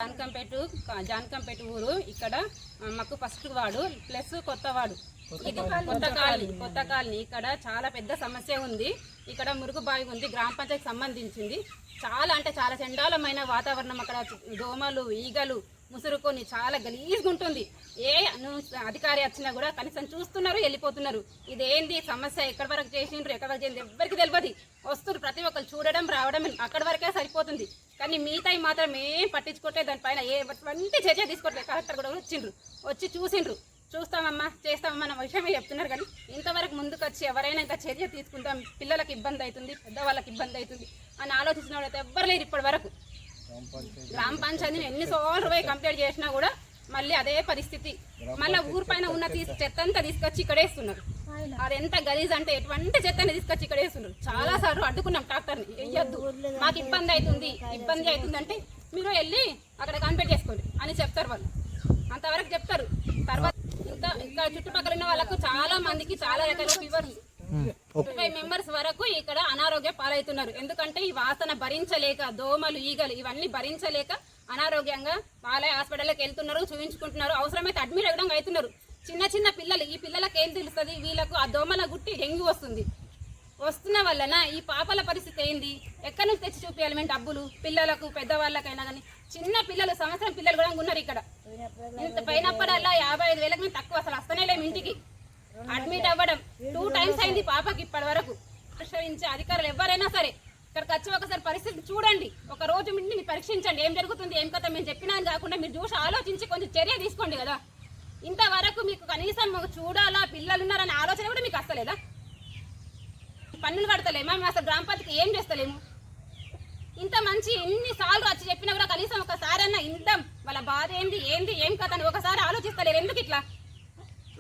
జాన్కంపేట ఊరు. ఇక్కడ మాకు ఫస్ట్ వార్డు ప్లస్ కొత్త వార్డు, ఇది కొత్త కాలనీ. ఇక్కడ చాలా పెద్ద సమస్య ఉంది. ఇక్కడ మురుగు బావి ఉంది, గ్రామ పంచాయతీకి సంబంధించింది. చాలా అంటే చాలా చండాలమైన వాతావరణం. అక్కడ దోమలు, ఈగలు ముసురుకొని చాలా గలీజ్గా ఉంటుంది. ఏ అధికారి వచ్చినా కూడా కనీసం చూస్తున్నారు, వెళ్ళిపోతున్నారు. ఇదేంది సమస్య, ఎక్కడి వరకు చేసిండ్రు, ఎక్కడి వరకు చేసింది ఎవరికి తెలియదు. వస్తున్నారు ప్రతి ఒక్కరు చూడడం రావడం అక్కడి వరకే సరిపోతుంది. కానీ మిగతాయి మాత్రం ఏం పట్టించుకోవట్లేదు. దానిపైన ఎటువంటి చర్య తీసుకోవట్లేదు. కలెక్టర్ కూడా వచ్చి చూసిండ్రు. చూస్తామమ్మా చేస్తామమ్మా అన్న విషయమే చెప్తున్నారు. కానీ ఇంతవరకు ముందుకు వచ్చి ఎవరైనా ఇంకా చర్య తీసుకుంటాం, పిల్లలకు ఇబ్బంది అవుతుంది, పెద్దవాళ్ళకి ఇబ్బంది అవుతుంది అని ఆలోచించిన వాళ్ళైతే ఎవ్వరు లేరు ఇప్పటి వరకు. గ్రామ పంచాయతీని ఎన్నిసార్లు పోయి కంప్లీట్ చేసినా కూడా మళ్ళీ అదే పరిస్థితి. మళ్ళీ ఊరు పైన ఉన్న చెత్త అంతా తీసుకొచ్చి ఇక్కడ వేస్తున్నారు. అది ఎంత గలీజ్ అంటే ఎటువంటి చెత్తని తీసుకొచ్చి ఇక్కడ వేస్తున్నారు. చాలా సార్లు అడ్డుకున్నాం ట్రాక్టర్ని, వేయొద్దు మాకు ఇబ్బంది అవుతుంది అంటే మీరు వెళ్ళి అక్కడ కంప్లీట్ చేసుకోండి అని చెప్తారు వాళ్ళు. అంతవరకు చెప్తారు. తర్వాత ఇంకా చుట్టుపక్కల ఉన్న వాళ్ళకు చాలా మందికి చాలా రకాల ఫీవర్స్ 30 మెంబర్స్ వరకు ఇక్కడ అనారోగ్య పాలవుతున్నారు. ఎందుకంటే ఈ వాసన భరించలేక, దోమలు, ఈగలు ఇవన్నీ భరించలేక అనారోగ్యంగా వాళ్ళే హాస్పిటల్కి వెళ్తున్నారు, చూపించుకుంటున్నారు. అవసరమైతే అడ్మిట్ అవ్వడం అవుతున్నారు. చిన్న పిల్లలు, ఈ పిల్లలకు ఏం తెలుస్తుంది, వీళ్ళకు ఆ దోమల గుట్టి డెంగ్యూ వస్తున్న వలన ఈ పాపల పరిస్థితి ఏంది, ఎక్కడి నుంచి తెచ్చి చూపించాలి మేము డబ్బులు పిల్లలకు, పెద్దవాళ్ళకైనా కానీ. చిన్న పిల్లలు, సంవత్సరం పిల్లలు కూడా ఉన్నారు ఇక్కడ. ఇంత పోయినప్పుడల్లా 55,000 మేము తక్కువ, అసలు వస్తనే లేము ఇంటికి. అడ్మిట్ అవ్వడం 2 టైమ్స్ అయింది పాపకి ఇప్పటి వరకు. పరిష్కరించే అధికారులు ఎవరైనా సరే ఇక్కడికి వచ్చి ఒకసారి పరిస్థితి చూడండి, ఒక రోజు మీరు పరీక్షించండి ఏం జరుగుతుంది, ఏం కథ. మేము చెప్పినా కాకుండా మీరు చూసి ఆలోచించి కొంచెం చర్య తీసుకోండి కదా. ఇంతవరకు మీకు కనీసం చూడాలా, పిల్లలు ఉన్నారనే ఆలోచన కూడా మీకు వస్తలేదా? పన్నులు కడతలేమా మేము? అసలు గ్రామ పంచాయతీకి ఏం చేస్తలేము? ఇంత మంచి ఎన్నిసార్లు వచ్చి చెప్పినా కూడా కనీసం ఒకసారి అన్న ఇంటాం. వాళ్ళ బాధ ఏం కథ అని ఒకసారి ఆలోచిస్తలేరు. ఎందుకు ఇట్లా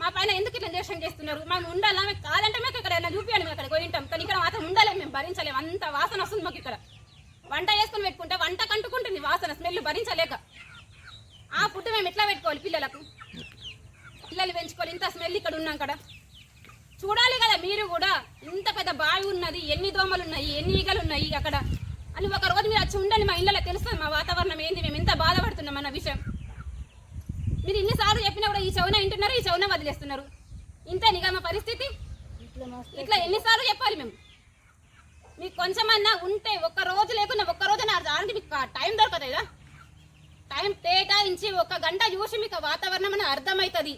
మా పైన ఎందుకు ఇట్లా నిర్లక్ష్యం చేస్తున్నారు? మేము ఉండాలా, మేము కాదంటే మాకు ఇక్కడ చూపించాలి, మేము అక్కడ పోయింటాం. కానీ ఇక్కడ మాత్రం ఉండాలేము, మేము భరించలేము. అంత వాసన వస్తుంది మాకు. ఇక్కడ వంట చేసుకుని పెట్టుకుంటే వంట కంటుకుంటుంది వాసన, స్మెల్ భరించలేక. ఆ ఫుడ్ మేము ఎట్లా పెట్టుకోవాలి పిల్లలకు? పిల్లలు పెంచుకోవాలి, ఇంత స్మెల్ ఇక్కడ ఉన్నాం. ఇక్కడ చూడాలి కదా మీరు కూడా. ఇంత పెద్ద బావి ఉన్నది, ఎన్ని దోమలు ఉన్నాయి, ఎన్ని ఈగలు ఉన్నాయి అక్కడ అని ఒక రోజు మీరు వచ్చి ఉండండి. మా ఇళ్ళలో తెలుస్తుంది మా వాతావరణం ఏంది, మేము ఎంత బాధపడుతున్నాం అన్న విషయం. మీరు ఇన్నిసార్లు చెప్పినా కూడా ఈ చౌన వింటున్నారు, ఈ చౌన వదిలేస్తున్నారు. ఇంతేనిగా మా పరిస్థితి. ఇట్లా ఎన్నిసార్లు చెప్పాలి మేము? మీకు కొంచెమన్నా ఉంటే ఒక్క రోజు లేకుండా ఒక్క రోజు దానికి మీకు టైం దొరకదు కదా. టైం కేటాయించి 1 గంట చూసి మీకు వాతావరణం అని అర్థమవుతుంది.